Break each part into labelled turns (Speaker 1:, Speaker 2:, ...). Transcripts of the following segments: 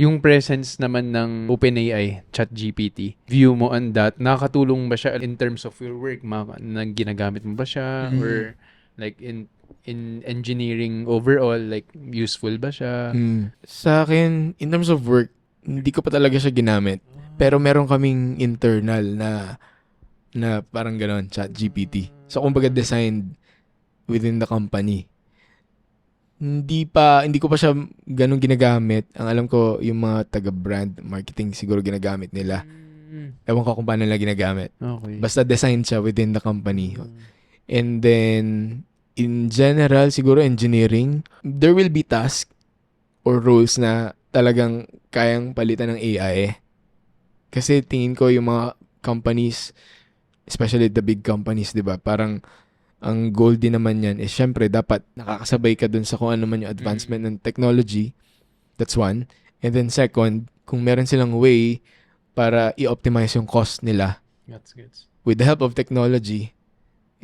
Speaker 1: Yung presence naman ng OpenAI, ChatGPT, view mo on that, nakakatulong ba siya in terms of your work? Ginagamit mo ba siya? Or like in engineering overall, like useful ba siya?
Speaker 2: Sa akin, in terms of work, hindi ko pa talaga siya ginamit. Pero meron kaming internal na parang gano'n, ChatGPT. So, kumbaga designed within the company. Hindi ko pa siya ganun ginagamit. Ang alam ko, yung mga taga-brand marketing siguro ginagamit nila. Ewan ko kung paano nila ginagamit.
Speaker 1: Okay.
Speaker 2: Basta designed siya within the company. And then, in general, siguro engineering, there will be tasks or roles na talagang kayang palitan ng AI. Kasi tingin ko yung mga companies, especially the big companies, di ba? Parang ang goal din naman yan is syempre dapat nakakasabay ka dun sa kung ano man yung advancement ng technology. That's one. And then second, kung meron silang way para i-optimize yung cost nila
Speaker 1: Gets.
Speaker 2: with the help of technology,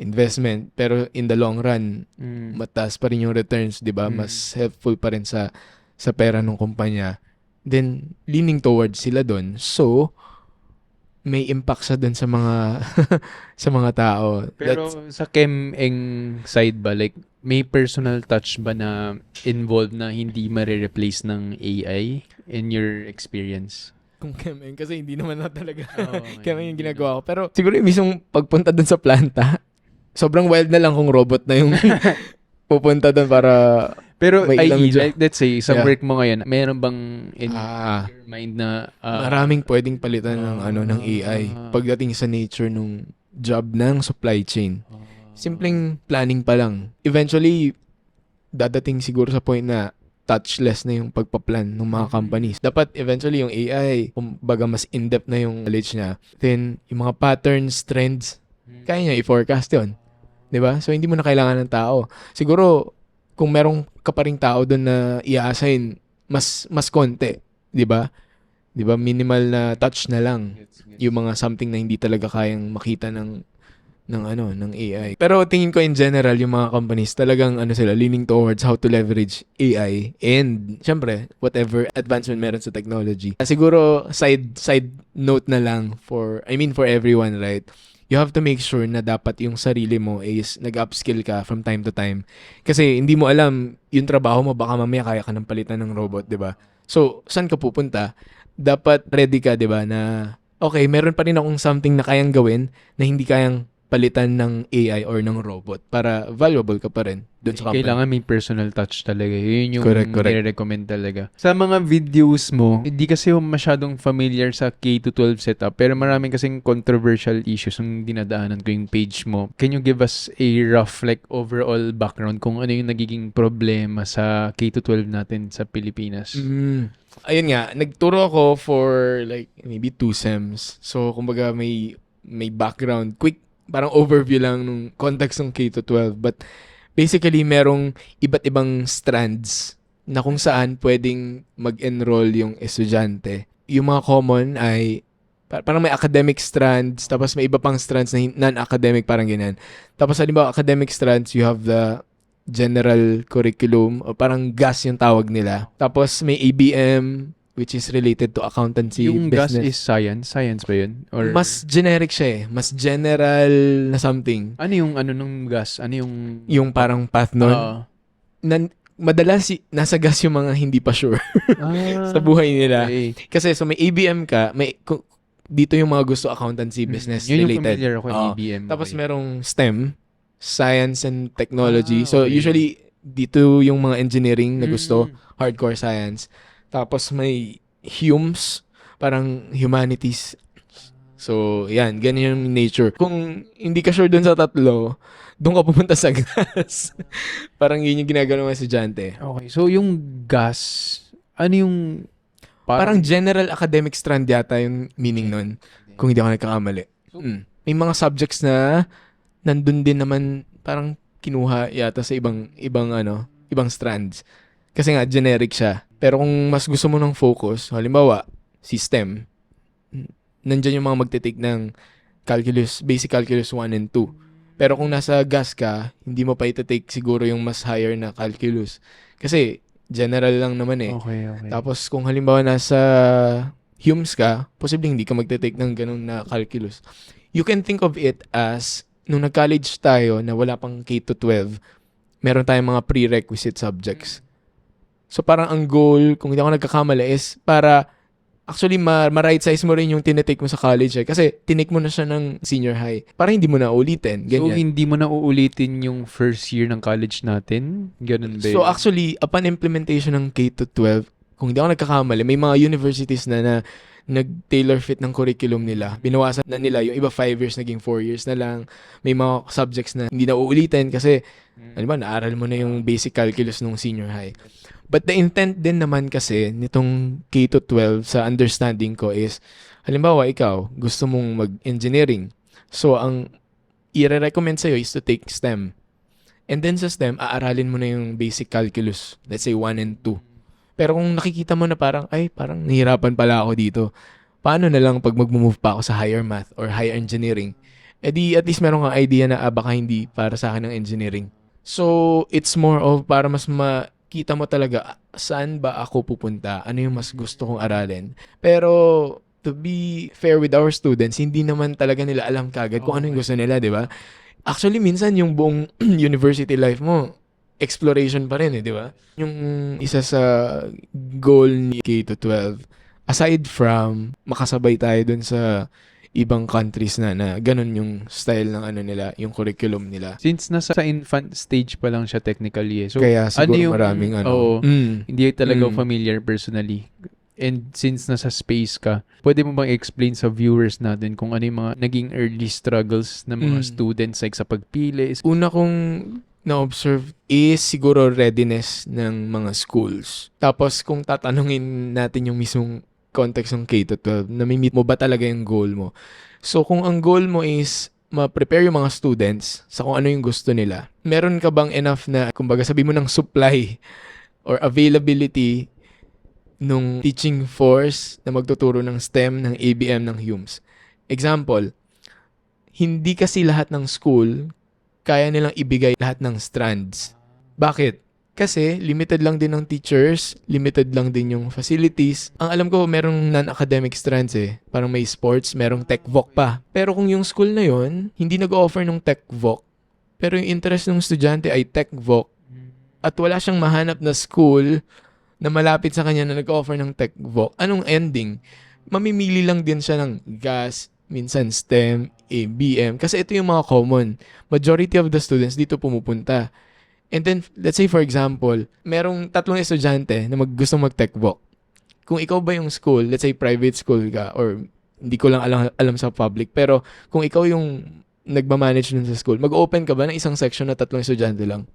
Speaker 2: investment, pero in the long run, mataas pa rin yung returns, di ba? Mas helpful pa rin sa pera ng kumpanya. Then, leaning towards sila dun. So, may impact sa dun sa mga sa mga tao.
Speaker 1: Pero sa chem-eng side ba, like, may personal touch ba na involved na hindi ma-replace ng AI in your experience?
Speaker 2: Kung chem-eng, kasi hindi naman na talaga
Speaker 1: Okay.
Speaker 2: chem-eng yung ginagawa ko. Pero siguro yung mismong pagpunta dun sa planta, sobrang wild na lang kung robot na yung pupunta dun para
Speaker 1: Pero
Speaker 2: may ilang
Speaker 1: like, let's say, sa
Speaker 2: Yeah.
Speaker 1: work mo ngayon, meron bang in
Speaker 2: Ah,
Speaker 1: your mind na
Speaker 2: maraming pwedeng palitan ng AI pagdating sa nature nung job ng supply chain. Simpleng planning pa lang. Eventually, dadating siguro sa point na touchless na yung pagpa-plan ng mga companies. Dapat eventually yung AI, kumbaga mas in-depth na yung knowledge niya. Then, yung mga patterns, trends, kaya niya i-forecast yun. 'Di ba? So, hindi mo na kailangan ng tao. Siguro, kung merong ka pa ring tao doon na i-assign, mas konti. 'Di ba? 'Di ba? Minimal na touch na lang. Yung mga something na hindi talaga kayang makita ng AI. Pero tingin ko in general yung mga companies talagang sila leaning towards how to leverage AI and syempre whatever advancement meron sa technology. Siguro side note na lang for everyone, right? You have to make sure na dapat yung sarili mo is nag-upskill ka from time to time. Kasi hindi mo alam yung trabaho mo, baka mamaya kaya ka ng palitan ng robot, 'di ba? So, saan ka pupunta? Dapat ready ka, 'di ba, na okay, meron pa rin akong something na kayang gawin na hindi kayang palitan ng AI or ng robot para valuable ka pa rin doon sa company.
Speaker 1: kailangan may personal touch talaga. Yun yung
Speaker 2: Correct.
Speaker 1: nire-recommend talaga. Sa mga videos mo, hindi kasi yung masyadong familiar sa K-12 setup, pero maraming kasing controversial issues yung dinadaanan ko yung page mo. Can you give us a rough, like, overall background kung ano yung nagiging problema sa K-12 natin sa Pilipinas?
Speaker 2: Ayun nga, nagturo ako for like maybe 2 sems. So, kumbaga may background, quick parang overview lang nung context ng K-12. But basically, merong iba't ibang strands na kung saan pwedeng mag-enroll yung estudyante. Yung mga common ay parang may academic strands, tapos may iba pang strands na non-academic, parang ganyan. Tapos halimbawa, academic strands, you have the general curriculum, o parang GAS yung tawag nila. Tapos may ABM, which is related to accountancy,
Speaker 1: Yung GAS
Speaker 2: business.
Speaker 1: is science? Science ba yun? Or
Speaker 2: Mas generic siya eh. Mas general na something.
Speaker 1: ano yung nung GAS? Ano yung
Speaker 2: Yung parang path nun. Madalas nasa GAS yung mga hindi pa sure sa buhay nila.
Speaker 1: Okay.
Speaker 2: Kasi so may ABM ka, dito yung mga gusto accountancy, business
Speaker 1: Yun yung
Speaker 2: related.
Speaker 1: familiar ako,
Speaker 2: Oo.
Speaker 1: ABM.
Speaker 2: Tapos
Speaker 1: Okay.
Speaker 2: merong STEM, Science and Technology. So
Speaker 1: Okay.
Speaker 2: usually dito yung mga engineering na gusto, hardcore science. Tapos may HUMS, parang humanities. So, yan, ganyan yung nature. Kung hindi ka sure dun sa tatlo, doon ka pupunta sa GAS. Parang yun yung ginagawa ng estudyante.
Speaker 1: Okay. So, yung GAS, ano yung
Speaker 2: Parang general academic strand yata yung meaning nun, kung hindi ako nagkakamali. May mga subjects na nandun din naman parang kinuha yata sa ibang strands. Kasi nga, generic siya. Pero kung mas gusto mo ng focus, halimbawa, system, nandyan yung mga magtitik ng calculus, basic calculus 1 and 2. Pero kung nasa GAS ka, hindi mo pa itatake siguro yung mas higher na calculus. Kasi General lang naman eh.
Speaker 1: Okay.
Speaker 2: Tapos kung halimbawa nasa Humes ka, posibleng hindi ka magte-take ng ganun na calculus. You can think of it as, nung nag-college tayo na wala pang K to 12, meron tayong mga prerequisite subjects. So parang ang goal, kung hindi ako nagkakamali, is para actually ma-right size mo rin yung tinetake mo sa college eh. Kasi tinake mo na siya ng senior high. Para hindi mo na ulitin.
Speaker 1: So,
Speaker 2: Ganyan.
Speaker 1: hindi mo na uulitin yung first year ng college natin? Ganun ba
Speaker 2: So
Speaker 1: yun?
Speaker 2: actually, upon implementation ng K to 12, kung hindi ako nagkakamali, may mga universities na nag-tailor fit ng curriculum nila. Binawasan na nila yung iba 5 years, naging 4 years na lang. May mga subjects na hindi na uulitin kasi, ano ba, naaral mo na yung basic calculus nung senior high. But the intent din naman kasi nitong K to 12 sa understanding ko is, halimbawa ikaw, gusto mong mag-engineering. So ang i-recommend sa'yo is to take STEM. And then sa STEM, aaralin mo na yung basic calculus. Let's say 1 and 2. Pero kung nakikita mo na parang nahihirapan pala ako dito. Paano na lang pag mag-move pa ako sa higher math or higher engineering? Eh di at least meron kang idea na baka hindi para sa akin ng engineering. So, it's more of para mas makita mo talaga saan ba ako pupunta, ano yung mas gusto kong aralin. Pero, to be fair with our students, hindi naman talaga nila alam kagad kung ano yung gusto nila, di ba? Actually, minsan yung buong university life mo, exploration pa rin di ba? Yung isa sa goal ni K to 12, aside from makasabay tayo dun sa ibang countries na ganun yung style ng ano nila, yung curriculum nila.
Speaker 1: Since nasa sa infant stage pa lang siya technically eh. So,
Speaker 2: Kaya siguro
Speaker 1: yung,
Speaker 2: maraming
Speaker 1: Oo, hindi talaga
Speaker 2: Mm.
Speaker 1: familiar personally. And since nasa space ka, pwede mo bang explain sa viewers natin kung ano yung mga naging early struggles ng mga students like sa pagpili?
Speaker 2: Una kong na-observe is siguro readiness ng mga schools. Tapos kung tatanungin natin yung mismong context ng K to 12, nami-meet mo ba talaga yung goal mo? So kung ang goal mo is ma-prepare yung mga students sa kung ano yung gusto nila, meron ka bang enough na, kumbaga sabi mo ng supply or availability nung teaching force na magtuturo ng STEM, ng ABM, ng Humes? Example, hindi kasi lahat ng school kaya nilang ibigay lahat ng strands. Bakit? Kasi limited lang din ng teachers, limited lang din yung facilities. Ang alam ko, merong non-academic strands eh. Parang may sports, merong tech voc pa. Pero kung yung school na yon hindi nag-offer ng tech voc, pero yung interest ng estudyante ay tech voc, at wala siyang mahanap na school na malapit sa kanya na nag-offer ng tech voc, anong ending? Mamimili lang din siya ng gas, minsan STEM, ABM, kasi ito yung mga common. Majority of the students dito pumupunta. And then, let's say for example, merong 3 estudyante na gusto mag-tech voc. Kung ikaw ba yung school, let's say private school ka, or hindi ko lang alam sa public, pero kung ikaw yung nagmamanage nun sa school, mag-open ka ba ng isang section na 3 estudyante lang?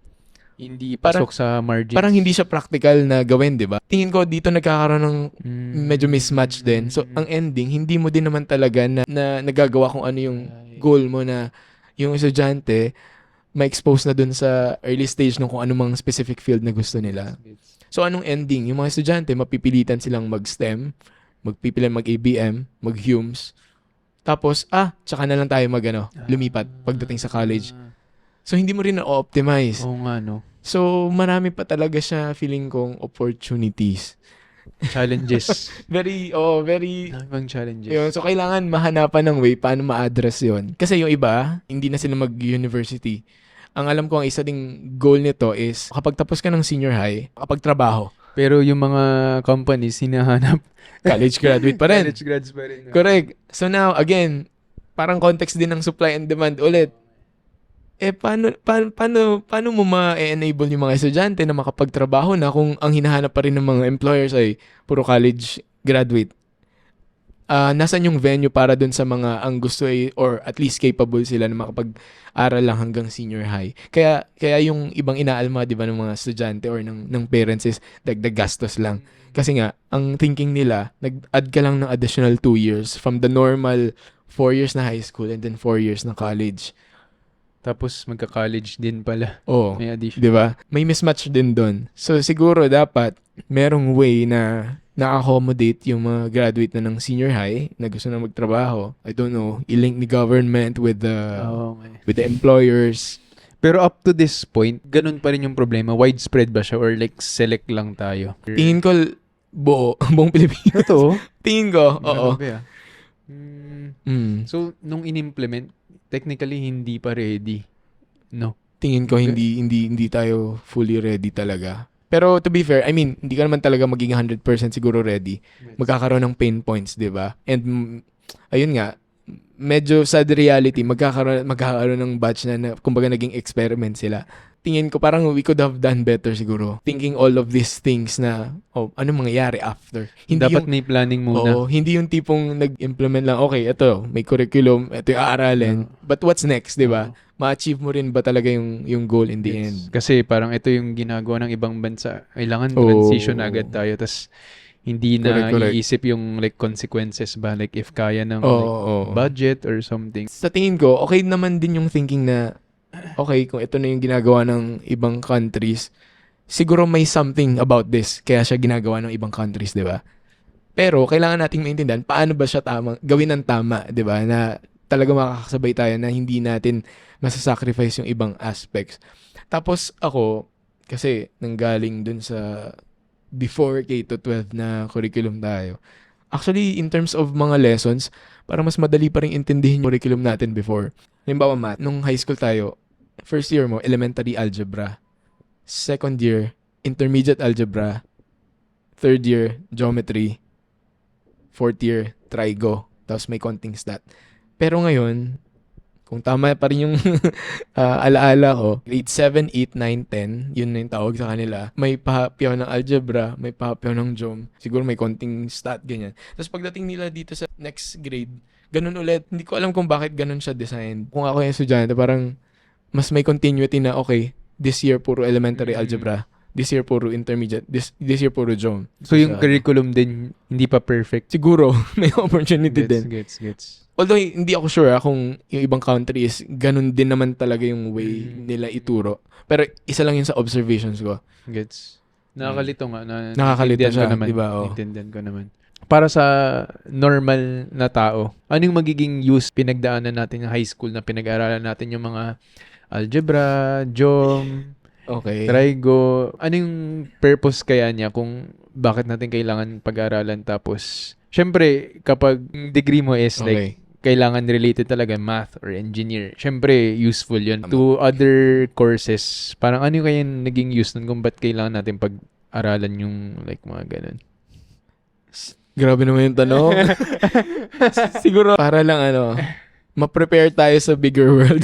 Speaker 1: Hindi pasok sa margins.
Speaker 2: Parang hindi siya practical na gawin, di ba? Tingin ko dito nagkakaroon ng medyo mismatch din. So, ang ending, hindi mo din naman talaga na nagagawa kung ano yung goal mo na yung estudyante ma-expose na dun sa early stage ng kung anumang specific field na gusto nila. So, anong ending? Yung mga estudyante, mapipilitan silang mag-STEM, magpipilitan mag-ABM, mag-Humes. Tapos, tsaka na lang tayo lumipat pagdating sa college. So, hindi mo rin na-optimize.
Speaker 1: Oo nga, no?
Speaker 2: So, marami pa talaga siya, feeling kong, opportunities.
Speaker 1: Challenges.
Speaker 2: very...
Speaker 1: Daming challenges.
Speaker 2: Yun. So, kailangan mahanapan ng way paano ma-address yon. Kasi yung iba, hindi na sila mag-university. Ang alam ko, ang isa ding goal nito is, kapag tapos ka ng senior high, kapag trabaho,
Speaker 1: Pero yung mga companies, hinahanap.
Speaker 2: college graduate pa rin.
Speaker 1: College grads pa rin.
Speaker 2: Correct. So now, again, parang context din ng supply and demand ulit. Paano mo ma-enable yung mga estudyante na makapagtrabaho na kung ang hinahanap pa rin ng mga employers ay puro college graduate? Nasaan yung venue para dun sa mga ang gusto or at least capable sila na makapag-aral lang hanggang senior high? Kaya yung ibang inaalma, di ba, ng mga estudyante or ng parents is dagdag gastos lang. Kasi nga, ang thinking nila, nag-add ka lang ng additional 2 years from the normal 4 years na high school and then 4 years na college.
Speaker 1: Tapos magka-college din pala.
Speaker 2: Oo.
Speaker 1: May addition.
Speaker 2: 'Di ba? May mismatch din doon. So siguro dapat merong way na na-accommodate yung mga graduate na ng senior high na gusto na magtrabaho. I don't know, i-link ni government with the employers.
Speaker 1: Pero up to this point, ganun pa rin yung problema. Widespread ba siya or like select lang tayo?
Speaker 2: Tingin ko, buong Pilipinas.
Speaker 1: Ito?
Speaker 2: Tingin ko, oo.
Speaker 1: Grabe ah. Hmm.
Speaker 2: Mm.
Speaker 1: So, nung in-implement, technically hindi pa ready. No?
Speaker 2: Tingin ko hindi tayo fully ready talaga. Pero to be fair, I mean, hindi ka naman talaga magiging 100% siguro ready. Magkakaroon ng pain points, 'di ba? And ayun nga, medyo sad reality, magkakaroon ng batch na kumbaga naging experiment sila. Tingin ko parang we could have done better siguro. Thinking all of these things na, ano mangyayari after.
Speaker 1: Dapat may planning muna.
Speaker 2: Hindi yung tipong nag-implement lang, okay, ito, may curriculum, ito yung aaralin. But what's next, di ba? Ma-achieve mo rin ba talaga yung goal in the end?
Speaker 1: Kasi parang ito yung ginagawa ng ibang bansa. Kailangan transition agad tayo. Tas hindi na
Speaker 2: Correct.
Speaker 1: iisip yung like consequences ba? Like if kaya ng budget or something.
Speaker 2: Sa tingin ko, okay naman din yung thinking na, okay, kung ito na yung ginagawa ng ibang countries, siguro may something about this kaya siya ginagawa ng ibang countries, di ba? Pero kailangan nating maintindihan paano ba siya gawin ng tama, di ba? Na talaga makakasabay tayo na hindi natin masasacrifice yung ibang aspects. Tapos ako, kasi nanggaling dun sa before K-12 na curriculum tayo. Actually, in terms of mga lessons, parang mas madali pa rin intindihin yung curriculum natin before. Halimbawa, math, nung high school tayo, first year mo, elementary algebra. Second year, intermediate algebra. Third year, geometry. Fourth year, trigo. Tapos may konting stat. Pero ngayon, kung tama pa rin yung alaala ko, grade 7, 8, 9, 10, yun na yung tawag sa kanila. May pahapyaw ng algebra, may pahapyaw ng geom. Siguro may konting stat, ganyan. Tapos pagdating nila dito sa next grade, ganun ulit. Hindi ko alam kung bakit ganun siya design. Kung ako yung estudyante, parang mas may continuity na, okay, this year puro elementary algebra. This year puro intermediate. This year puro geom.
Speaker 1: So yung curriculum din hindi pa perfect.
Speaker 2: Siguro may opportunity din.
Speaker 1: Gets.
Speaker 2: Although hindi ako sure kung yung ibang countries ganun din naman talaga yung way nila ituro. Pero isa lang yun sa observations ko.
Speaker 1: Gets. Nakakalito nga.
Speaker 2: Nakakalito siya,
Speaker 1: naman.
Speaker 2: diba?
Speaker 1: Naintindihan ko naman. Para sa normal na tao, ano yung magiging use pinagdaanan natin ng high school na pinag-aralan natin yung mga algebra, geom,
Speaker 2: okay,
Speaker 1: trigo? Ano yung purpose kaya niya kung bakit natin kailangan pag-aralan? Tapos, syempre, kapag degree mo is like, kailangan related talaga math or engineer. Syempre, useful yun. To other courses, parang ano kaya yung naging use nun kung ba't kailangan natin pag-aralan yung like mga ganun?
Speaker 2: Grabe naman yung tanong. Siguro para lang ma-prepare tayo sa bigger world.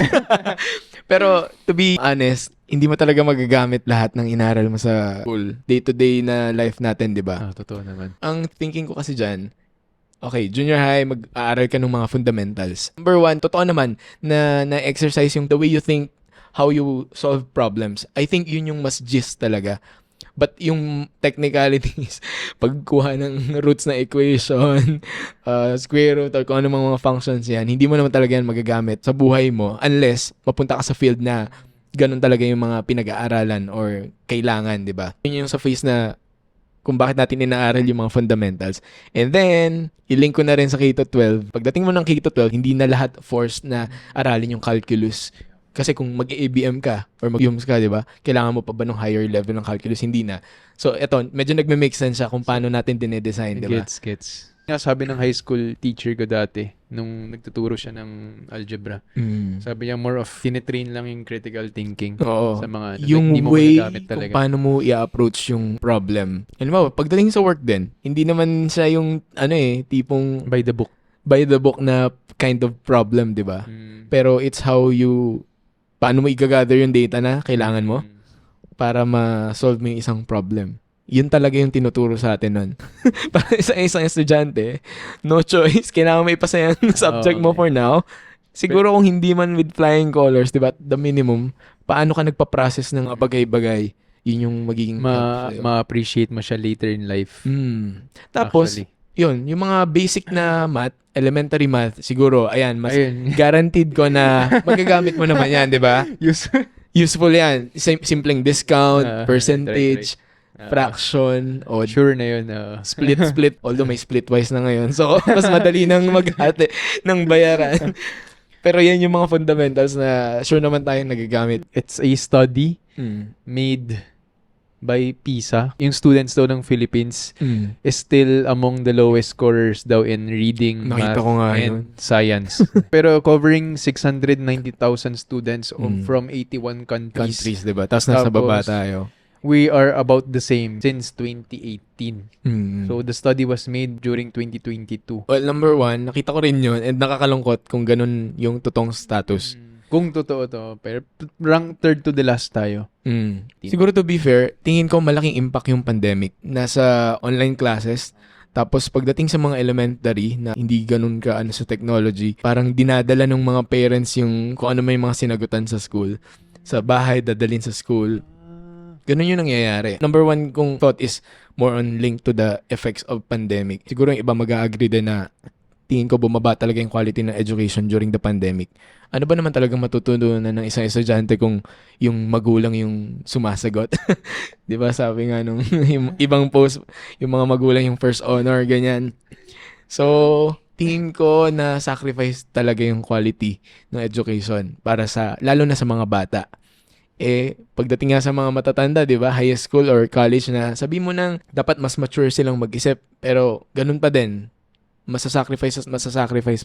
Speaker 2: Pero to be honest, hindi mo talaga magagamit lahat ng inaral mo sa school. Day-to-day na life natin, di ba?
Speaker 1: Totoo naman.
Speaker 2: Ang thinking ko kasi dyan, okay, junior high, mag-aaral ka ng mga fundamentals. Number one, totoo naman na exercise yung the way you think, how you solve problems. I think yun yung mas gist talaga. But yung technicalities, pagkuha ng roots na equation, square root, or kung ano mga functions yan, hindi mo naman talaga yan magagamit sa buhay mo unless mapunta ka sa field na ganun talaga yung mga pinag-aaralan or kailangan, di ba? Yun yung sa phase na kung bakit natin inaaral yung mga fundamentals. And then, i-link ko na rin sa K-12. Pagdating mo ng K-12, hindi na lahat forced na aralin yung calculus. Kasi kung mag-ABM ka or mag-UMS ka, di ba? Kailangan mo pa ba ng higher level ng calculus? Hindi na. So, eto, medyo nagme-make sense siya kung paano natin dinedesign, di ba?
Speaker 1: Gets. Sabi ng high school teacher ko dati, nung nagtuturo siya ng algebra, sabi niya more of tinetrain lang yung critical thinking sa mga
Speaker 2: yung
Speaker 1: hindi mo
Speaker 2: way
Speaker 1: magagamit talaga.
Speaker 2: Kung paano mo i-approach yung problem. Alam mo, pagdating sa work din, hindi naman siya yung tipong
Speaker 1: By the book
Speaker 2: na kind of problem, di ba? Pero it's how paano mo i-gather yung data na kailangan mo para ma-solve mo yung isang problem. Yun talaga yung tinuturo sa atin nun. Para isang estudyante, no choice, kailangan may ipasa yung subject mo for now. Siguro kung hindi man with flying colors, diba, the minimum, paano ka nagpa-process ng bagay-bagay, yun yung magiging
Speaker 1: ma-appreciate mo siya later in life.
Speaker 2: Tapos, yun, yung mga basic na math, elementary math, siguro, mas guaranteed ko na magagamit mo naman yan, di ba? Useful yan. Simpleng discount, percentage, fraction, odd.
Speaker 1: Sure na yun.
Speaker 2: Split. Although may splitwise na ngayon. So, mas madali nang maghati ng bayaran. Pero yan yung mga fundamentals na sure naman tayong nagagamit.
Speaker 1: It's a study made by PISA. Yung students daw ng Philippines is still among the lowest scorers daw in reading,
Speaker 2: Nakita
Speaker 1: math,
Speaker 2: ko nga
Speaker 1: and
Speaker 2: yun.
Speaker 1: science. Pero covering 690,000 students from 81 countries.
Speaker 2: Countries, diba? Tapos nasa baba
Speaker 1: Tapos,
Speaker 2: tayo.
Speaker 1: We are about the same since 2018. So,
Speaker 2: So,
Speaker 1: the study was made during 2022.
Speaker 2: well, number one, nakita ko rin yun and nakakalungkot kung ganun yung totoong status.
Speaker 1: Kung totoo to, pero rank third to the last tayo.
Speaker 2: Siguro to be fair, tingin ko malaking impact yung pandemic. Nasa online classes, tapos pagdating sa mga elementary na hindi ganun ka sa technology, parang dinadala ng mga parents yung kung ano may mga sinagutan sa school. Sa bahay, dadalhin sa school. Ganun yung nangyayari. Number one kong thought is more on linked to the effects of pandemic. Siguro yung iba mag-agree din na tingin ko bumaba talaga yung quality ng education during the pandemic. Ano ba naman talagang matutunan ng isang estudyante kung yung magulang yung sumasagot? 'Di ba sabi nga nung yung ibang post, yung mga magulang yung first honor, ganyan. So, tingin ko na sacrifice talaga yung quality ng education para sa, lalo na sa mga bata. Pagdating nga sa mga matatanda, 'di ba, high school or college na, sabi mo nang dapat mas mature silang mag-isip, pero ganun pa din. Masasacrifice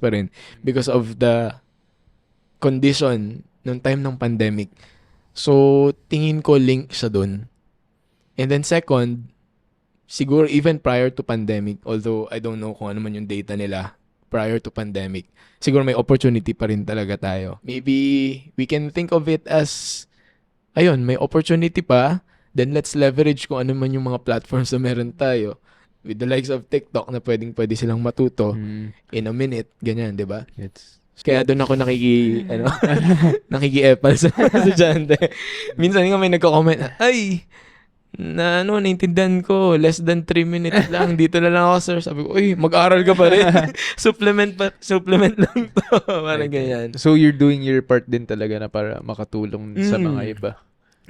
Speaker 2: pa rin because of the condition nung time ng pandemic. So, tingin ko link siya dun. And then second, siguro even prior to pandemic, although I don't know kung ano man yung data nila prior to pandemic, siguro may opportunity pa rin talaga tayo. Maybe we can think of it as, ayun, may opportunity pa, then let's leverage kung ano man yung mga platforms na meron tayo. With the likes of TikTok na pwede silang matuto in a minute, ganyan, di ba? Kaya doon ako nakiki-epal sa estudyante. Minsan nga may nagko-comment, ay, naintindihan ko, less than 3 minutes lang, dito na lang ako, sir. Sabi ko, uy, mag-aral ka pa rin. supplement lang to. Parang ganyan.
Speaker 1: So, you're doing your part din talaga na para makatulong sa mga iba.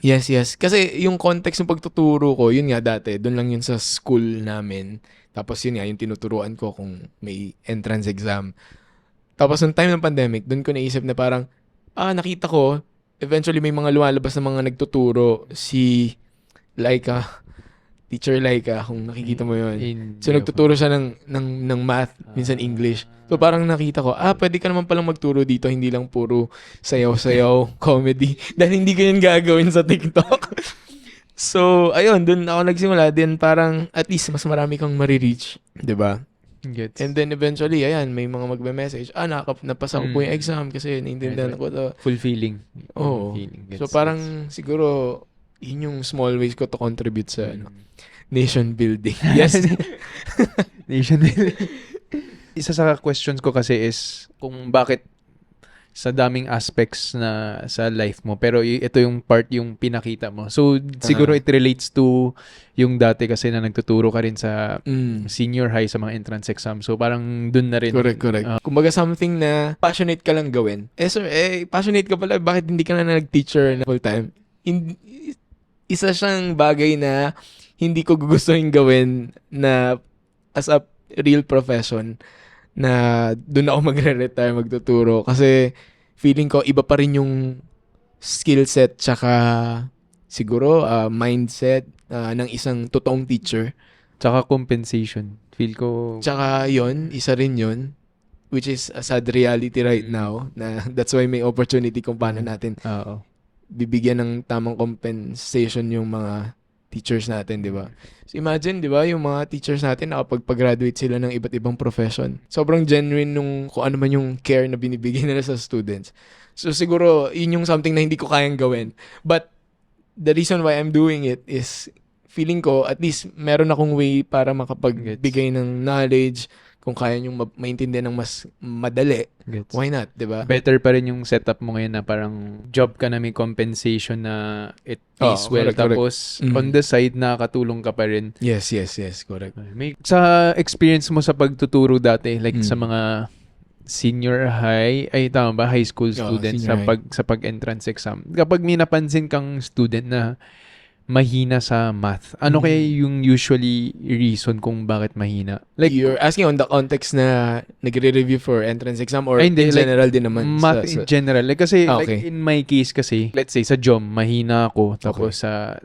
Speaker 2: Yes. Kasi yung context ng pagtuturo ko, yun nga dati, doon lang yun sa school namin. Tapos yun nga, yung tinuturuan ko kung may entrance exam. Tapos nung time ng pandemic, doon ko naisip na parang, nakita ko, eventually may mga lumalabas na mga nagtuturo, si Laika, Teacher Laika, kung nakikita mo yun. So nagtuturo siya ng math, minsan English. So parang nakita ko, pwede ka naman palang magturo dito, hindi lang puro sayaw-sayaw, comedy. Dahil hindi ko yun gagawin sa TikTok. So, ayun, dun ako nagsimula. Then parang, at least, mas marami kang marireach. Diba?
Speaker 1: Gets.
Speaker 2: And then eventually, ayan, may mga magme-message, napasa ko po yung exam kasi naintindihan ko to.
Speaker 1: Fulfilling.
Speaker 2: Oo. So parang, siguro, yun yung small ways ko to contribute sa nation building. Yes.
Speaker 1: Nation building. Isa sa questions ko kasi is kung bakit sa daming aspects na sa life mo, pero ito yung part yung pinakita mo. So, siguro it relates to yung dati kasi na nagtuturo ka rin sa senior high sa mga entrance exam. So, parang dun na rin.
Speaker 2: Correct. Kumbaga something na passionate ka lang gawin. Sir, passionate ka pala, bakit hindi ka na nag-teacher na full time? Isa siyang bagay na hindi ko gugustuhin gawin na as a real profession na doon ako magre-retire, magtuturo. Kasi feeling ko iba pa rin yung skill set tsaka siguro mindset ng isang totoong teacher.
Speaker 1: Tsaka compensation. Feel ko...
Speaker 2: Tsaka isa rin yun, which is a sad reality right now, na that's why may opportunity kung paano natin bibigyan ng tamang compensation yung mga teachers natin, di ba? So imagine, di ba, yung mga teachers natin nakapag-graduate sila ng iba't ibang profession. Sobrang genuine nung kung ano man yung care na binibigay nila sa students. So siguro, yun yung something na hindi ko kayang gawin. But the reason why I'm doing it is feeling ko, at least meron akong way para makapagbigay ng knowledge, kung kaya nyong maintindihan ng mas madali. Gets. Why not, di ba?
Speaker 1: Better pa rin yung setup mo ngayon na parang job ka na may compensation na it pays well.
Speaker 2: Correct.
Speaker 1: Tapos, on the side, nakakatulong ka pa rin.
Speaker 2: Yes, correct.
Speaker 1: Sa experience mo sa pagtuturo dati, like sa mga senior high, tama ba? High school students sa pag-entrance exam. Kapag may napansin kang student na mahina sa math. Ano kaya yung usually reason kung bakit mahina? Like,
Speaker 2: You're asking on the context na nagre-review for entrance exam or
Speaker 1: ay, hindi,
Speaker 2: in
Speaker 1: like,
Speaker 2: general din naman?
Speaker 1: math in general. Like, kasi,
Speaker 2: Ah,
Speaker 1: like,
Speaker 2: okay.
Speaker 1: in my case kasi, let's say, sa GEOM, mahina ako. Tapos sa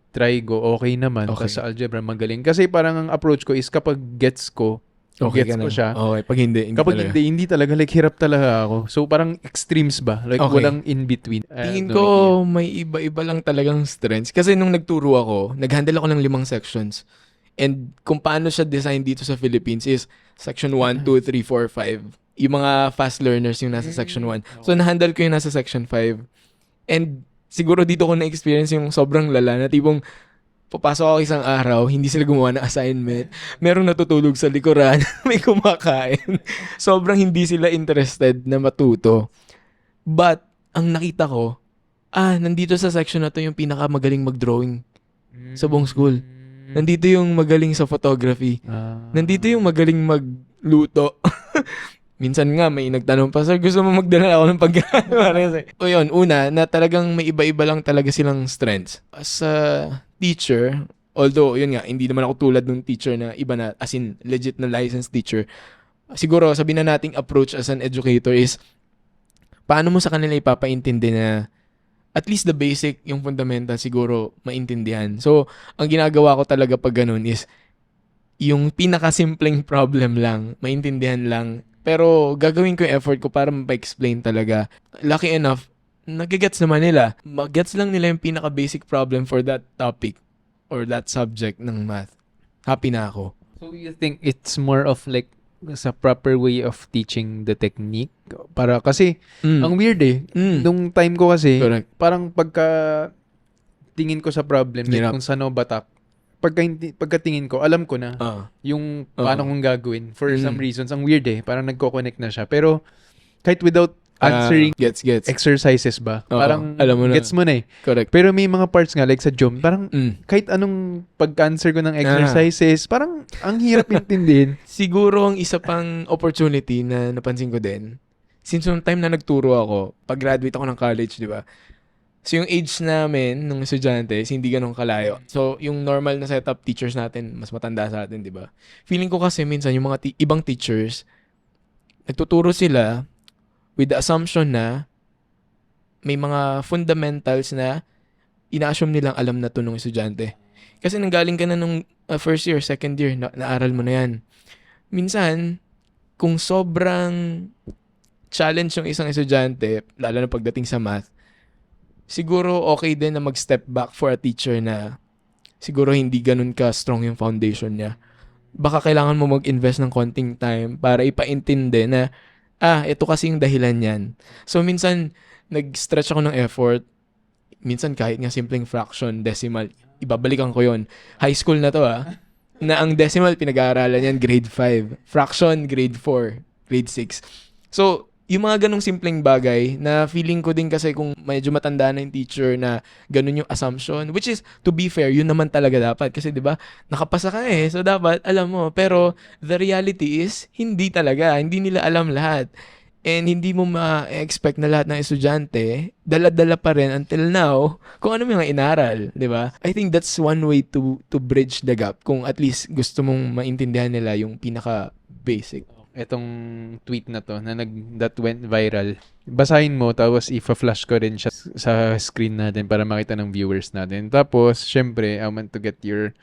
Speaker 1: Trigo, okay naman.
Speaker 2: Okay.
Speaker 1: Tapos sa algebra, magaling. Kasi parang ang approach ko is kapag gets ko,
Speaker 2: Okay
Speaker 1: gets
Speaker 2: ka
Speaker 1: ko
Speaker 2: na.
Speaker 1: siya.
Speaker 2: Okay, pag hindi
Speaker 1: Kapag
Speaker 2: talaga.
Speaker 1: hindi talaga. Like, hirap talaga ako. So, parang extremes ba? Like,
Speaker 2: Okay.
Speaker 1: walang in-between.
Speaker 2: Tingin
Speaker 1: No
Speaker 2: ko
Speaker 1: idea.
Speaker 2: may iba-iba lang talagang strengths. Kasi nung nagturo ako, nag-handle ako ng 5 sections. And kung paano siya design dito sa Philippines is section 1, 2, 3, 4, 5. Yung mga fast learners yung nasa section 1. So, na-handle ko yung nasa section 5. And siguro dito ko na-experience yung sobrang lala na tipong papasok ako isang araw, hindi sila gumawa ng assignment, merong natutulog sa likuran, may kumakain. Sobrang hindi sila interested na matuto. But, ang nakita ko, nandito sa section na to yung pinakamagaling mag-drawing sa buong school. Nandito yung magaling sa photography. Nandito yung magaling magluto. Minsan nga may nagtanong pa, sir, gusto mo magdala ako ng pagkain? O yun, una, na talagang may iba-iba lang talaga silang strengths. As a teacher, although, yun nga, hindi naman ako tulad ng teacher na iba na, as in, legit na licensed teacher. Siguro, sabihin na nating approach as an educator is, paano mo sa kanila ipapaintindi na at least the basic, yung fundamental, siguro maintindihan. So, ang ginagawa ko talaga pag ganun is, yung pinakasimpleng problem lang, maintindihan lang, pero gagawin ko yung effort ko para mapa-explain talaga. Lucky enough, nagigets naman nila. Magets lang nila yung pinaka-basic problem for that topic or that subject ng math. Happy na ako.
Speaker 1: So, you think it's more of like sa proper way of teaching the technique? Para kasi, ang weird nung time ko kasi,
Speaker 2: Correct.
Speaker 1: parang tingin ko sa problem, like
Speaker 2: Hirap.
Speaker 1: kung saan ako batak, pagkatingin ko, alam ko na yung paano kong gagawin. For some reasons, ang weird parang nagko-connect na siya. Pero, kahit without answering
Speaker 2: Gets.
Speaker 1: exercises ba,
Speaker 2: Oo,
Speaker 1: parang
Speaker 2: alam mo na.
Speaker 1: gets mo na
Speaker 2: Correct.
Speaker 1: Pero may mga parts nga, like sa Jom, parang kahit anong pag-answer ko ng exercises, parang ang hirap intindihin.
Speaker 2: Siguro ang isa pang opportunity na napansin ko din, since yung time na nagturo ako, pag-graduate ako ng college, di ba? So yung age namin nung estudyante is hindi ganun kalayo. So yung normal na setup teachers natin, mas matanda sa atin, di ba? Feeling ko kasi minsan yung mga ibang teachers, nagtuturo sila with the assumption na may mga fundamentals na ina-assume nilang alam na to nung estudyante. Kasi nanggaling ka na nung first year, second year, naaral mo na yan. Minsan, kung sobrang challenge yung isang estudyante, lalo na pagdating sa math, siguro okay din na mag-step back for a teacher na siguro hindi ganun ka-strong yung foundation niya. Baka kailangan mo mag-invest ng konting time para ipaintindi na, ito kasi yung dahilan niyan. So, minsan, nag-stretch ako ng effort. Minsan, kahit nga simpleng fraction, decimal, ibabalikan ko yon. High school na to na ang decimal, pinag-aaralan yan, grade 5. Fraction, grade 4, grade 6. So, yung mga ganong simpleng bagay na feeling ko din kasi kung medyo matanda na yung teacher na ganun yung assumption, which is, to be fair, yun naman talaga dapat. Kasi di ba nakapasa ka so dapat, alam mo. Pero the reality is, hindi talaga. Hindi nila alam lahat. And hindi mo ma-expect na lahat ng estudyante, dala-dala pa rin until now, kung ano mga inaral, di ba? I think that's one way to bridge the gap. Kung at least gusto mong maintindihan nila yung pinaka-basic.
Speaker 1: Etong tweet na to that went viral. Basahin mo tapos i-flash ko rin siya sa screen natin para makita ng viewers natin. Tapos, syempre, I want to get your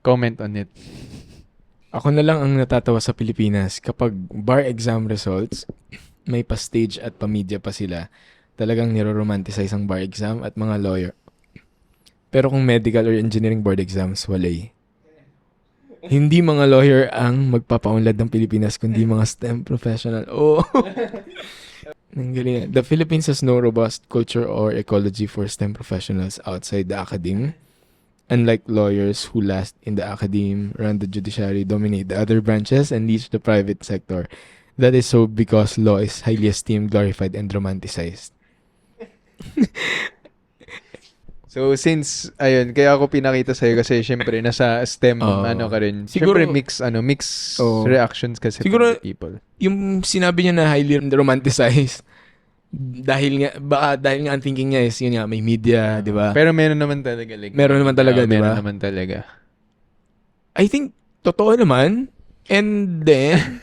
Speaker 1: comment on it.
Speaker 2: Ako na lang ang natatawa sa Pilipinas kapag bar exam results, may pa-stage at pa-media pa sila. Talagang niro-romanticize ang bar exam at mga lawyer. Pero kung medical or engineering board exams, walay. Hindi mga lawyer ang magpapaunlad ng Pilipinas, kundi mga STEM professional. Oh. The Philippines has no robust culture or ecology for STEM professionals outside the academe. Unlike lawyers who last in the academe, run the judiciary, dominate the other branches, and lead the private sector. That is so because law is highly esteemed, glorified, and romanticized.
Speaker 1: So, since, ayun, kaya ako pinakita sa'yo kasi syempre, nasa STEM, ka rin.
Speaker 2: Siguro,
Speaker 1: syempre, mix reactions kasi
Speaker 2: siguro,
Speaker 1: from the people.
Speaker 2: Yung sinabi niya na highly romanticized, dahil nga ang thinking niya is yun nga, may media, di ba?
Speaker 1: Pero meron naman talaga. Like,
Speaker 2: Meron naman talaga, di
Speaker 1: meron
Speaker 2: ba?
Speaker 1: naman talaga.
Speaker 2: I think, totoo naman. And then,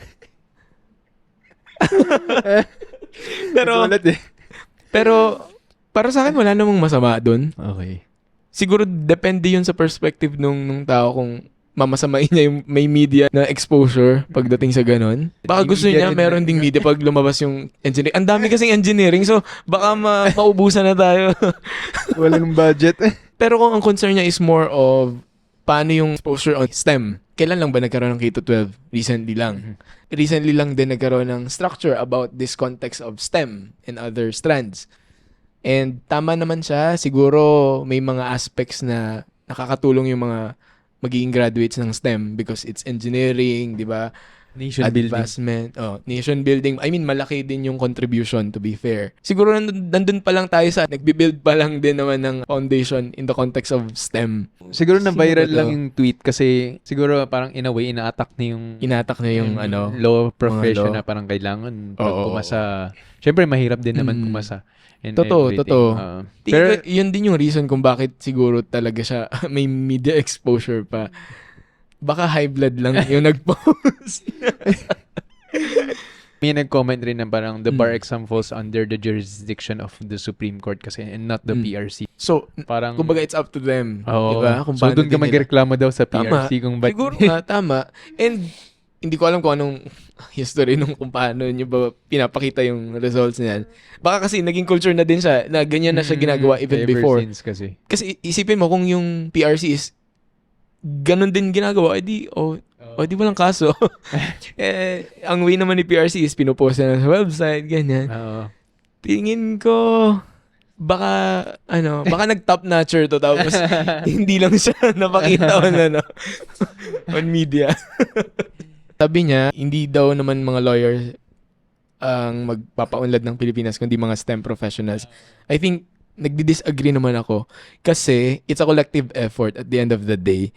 Speaker 2: pero,
Speaker 1: Nagulat eh.
Speaker 2: pero, para sa akin, wala namang masama doon.
Speaker 1: Okay.
Speaker 2: Siguro, depende yun sa perspective nung tao kung mamasamain niya yung may media na exposure pagdating sa ganon. Baka
Speaker 1: May
Speaker 2: gusto
Speaker 1: media
Speaker 2: niya
Speaker 1: rin
Speaker 2: meron
Speaker 1: na-
Speaker 2: ding media pag lumabas yung engineering. Ang dami kasing engineering, so baka maubusan na tayo.
Speaker 1: Walang budget.
Speaker 2: Pero kung ang concern niya is more of paano yung exposure on STEM, kailan lang ba nagkaroon ng K-12? Recently lang. Recently lang din nagkaroon ng structure about this context of STEM and other strands. And tama naman siya. Siguro may mga aspects na nakakatulong yung mga magiging graduates ng STEM because it's engineering, di ba?
Speaker 1: Nation building.
Speaker 2: Advancement. Nation building. I mean, malaki din yung contribution, to be fair. Siguro nandun pa lang tayo sa nagbi-build pa lang din naman ng foundation in the context of STEM.
Speaker 1: Siguro na
Speaker 2: Sino
Speaker 1: viral
Speaker 2: ba to?
Speaker 1: lang yung tweet kasi siguro parang in a way ina-attack na yung
Speaker 2: Inatak na yung
Speaker 1: law profession
Speaker 2: law.
Speaker 1: na parang kailangan pag
Speaker 2: Oo.
Speaker 1: pumasa. Syempre mahirap din naman pumasa. And
Speaker 2: Totoo,
Speaker 1: everything.
Speaker 2: totoo.
Speaker 1: Pero
Speaker 2: Pero yun din yung reason kung bakit siguro talaga siya may media exposure pa. Baka high blood lang yung nag-post.
Speaker 1: may nag-comment rin na parang the bar exam falls under the jurisdiction of the Supreme Court kasi and not the PRC.
Speaker 2: So,
Speaker 1: Parang
Speaker 2: kumbaga it's up to them.
Speaker 1: Oo.
Speaker 2: Diba? Kung
Speaker 1: So
Speaker 2: paano
Speaker 1: doon ka
Speaker 2: din nila-
Speaker 1: magreklamo daw sa
Speaker 2: Tama.
Speaker 1: PRC kung ba't
Speaker 2: Siguro nga, tama. And hindi ko alam kung anong history nung kung paano nyo ba pinapakita yung results niyan. Baka kasi naging culture na din siya, na ganyan na siya ginagawa even
Speaker 1: ever
Speaker 2: before.
Speaker 1: since kasi.
Speaker 2: Kasi isipin mo kung yung PRC is ganun din ginagawa, edi di walang kaso. Ang way naman ni PRC is pinopost na sa website, ganyan.
Speaker 1: Oo.
Speaker 2: Tingin ko, baka nag-top notcher to tapos hindi lang siya napakita on media. Sabi niya, hindi daw naman mga lawyers ang magpapaunlad ng Pilipinas kundi mga STEM professionals. I think nagdi-disagree naman ako kasi it's a collective effort at the end of the day.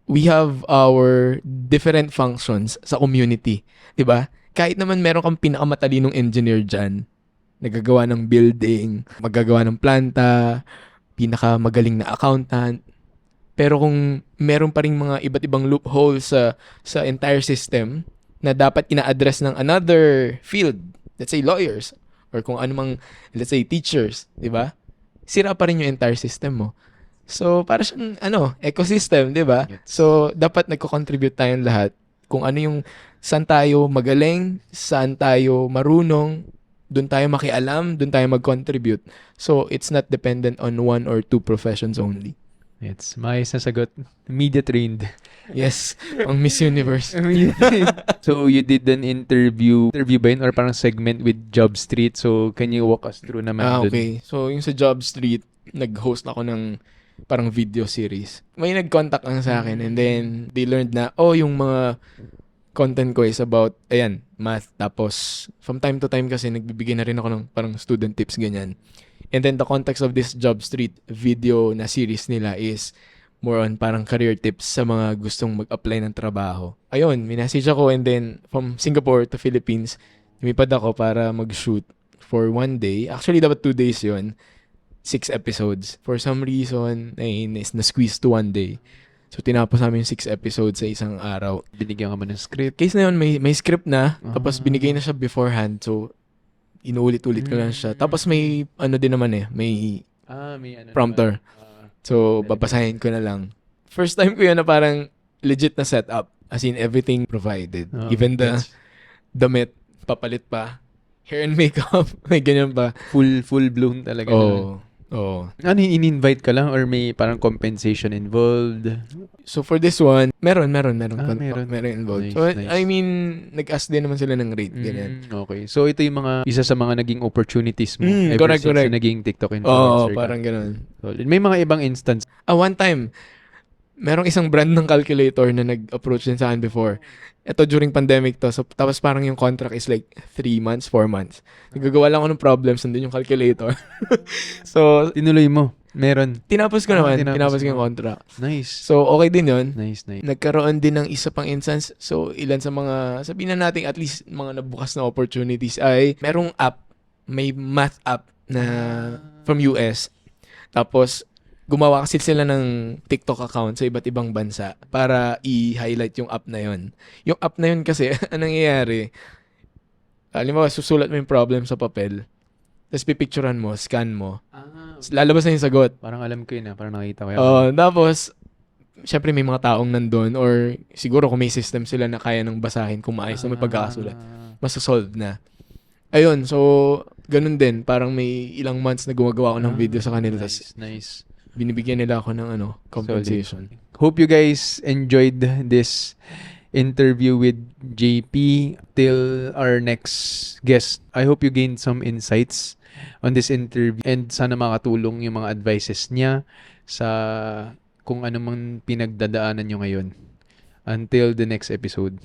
Speaker 2: We have our different functions sa community, 'di ba? Kahit naman meron kang pinakamatalinong engineer diyan, nagagawa ng building, magagawa ng planta, pinakamagaling na accountant. Pero kung meron pa ring mga iba't ibang loopholes sa entire system na dapat ina-address ng another field, let's say lawyers, or kung anumang, let's say teachers, di ba? Sira pa rin yung entire system mo. So, para siyang, ecosystem, di ba? So, dapat nagko-contribute tayong lahat kung ano yung saan tayo magaling, saan tayo marunong, doon tayo makialam, doon tayo mag-contribute. So, it's not dependent on one or two professions only.
Speaker 1: It's maayos na sagot. Media trained.
Speaker 2: Yes, ang Miss Universe.
Speaker 1: So, you did an interview ba yun? Or parang segment with Job Street. So, can you walk us through naman dun?
Speaker 2: Okay. So, yung sa Job Street, nag-host ako ng parang video series. May nag-contact lang sa akin and then they learned na, yung mga content ko is about, math. Tapos, from time to time kasi nagbibigay na rin ako ng parang student tips, ganyan. And then, the context of this Job Street video na series nila is more on parang career tips sa mga gustong mag-apply ng trabaho. Ayun, minessage ako and then from Singapore to Philippines, lumipad ako para mag-shoot for 1 day. Actually, dapat 2 days yun. 6 episodes. For some reason, na-squeeze to 1 day. So, tinapos namin yung 6 episodes sa isang araw.
Speaker 1: Binigyan ka ba ng script?
Speaker 2: Case na yun, may script na. Tapos, binigay na siya beforehand. So, inuulit-ulit ko lang siya. Tapos, may, din naman may
Speaker 1: may
Speaker 2: prompter. So, babasahin ko na lang. First time ko yun na parang legit na setup. As in, everything provided. Even the damit, papalit pa. Hair and makeup, may ganyan pa.
Speaker 1: Full blown talaga.
Speaker 2: Oo.
Speaker 1: Ano, in-invite ka lang or may parang compensation involved?
Speaker 2: So for this one, meron
Speaker 1: Meron
Speaker 2: involved.
Speaker 1: Nice,
Speaker 2: So
Speaker 1: nice.
Speaker 2: I mean, nag-ask din naman sila ng rate, ganyan.
Speaker 1: Okay. So ito yung isa sa mga naging opportunities mo
Speaker 2: Correct.
Speaker 1: since naging TikTok
Speaker 2: Oo,
Speaker 1: influencer ka.
Speaker 2: parang ganun.
Speaker 1: So, may mga ibang instance.
Speaker 2: One time, merong isang brand ng calculator na nag-approach din sa akin before. Ito during pandemic to. So, tapos parang yung contract is like 3 months, 4 months. Nagagawa lang ako ng problems, nandun yung calculator. So,
Speaker 1: Tinuloy mo. Meron.
Speaker 2: tinapos ko naman.
Speaker 1: tinapos
Speaker 2: Tinapos ko
Speaker 1: mo.
Speaker 2: yung contract.
Speaker 1: Nice.
Speaker 2: So, okay din yun.
Speaker 1: Nice.
Speaker 2: Nagkaroon din ng isa pang instance. So, ilan sa mga, sabihin na natin at least mga nabukas na opportunities ay merong app may math app na from US. Tapos, gumawa kasi sila ng TikTok account sa iba't ibang bansa para i-highlight yung app na yun. Yung app na yun kasi, anong nangyayari, halimbawa, susulat mo yung problem sa papel, tapos pipicturean mo, scan mo, lalabas na yung sagot.
Speaker 1: Parang alam ko yun parang nakita ko yun.
Speaker 2: Tapos, syempre may mga taong nandun or siguro kung may system sila na kaya nang basahin kung maayos na may pagkakasulat, masasolve na. Ayun, so, ganun din. Parang may ilang months na gumagawa ako ng video sa kanila.
Speaker 1: Nice.
Speaker 2: Binibigyan nila ako ng compensation.
Speaker 1: Solid. Hope you guys enjoyed this interview with JP. Till our next guest, I hope you gained some insights on this interview and sana makatulong yung mga advices niya sa kung ano mang pinagdadaanan nyo ngayon. Until the next episode.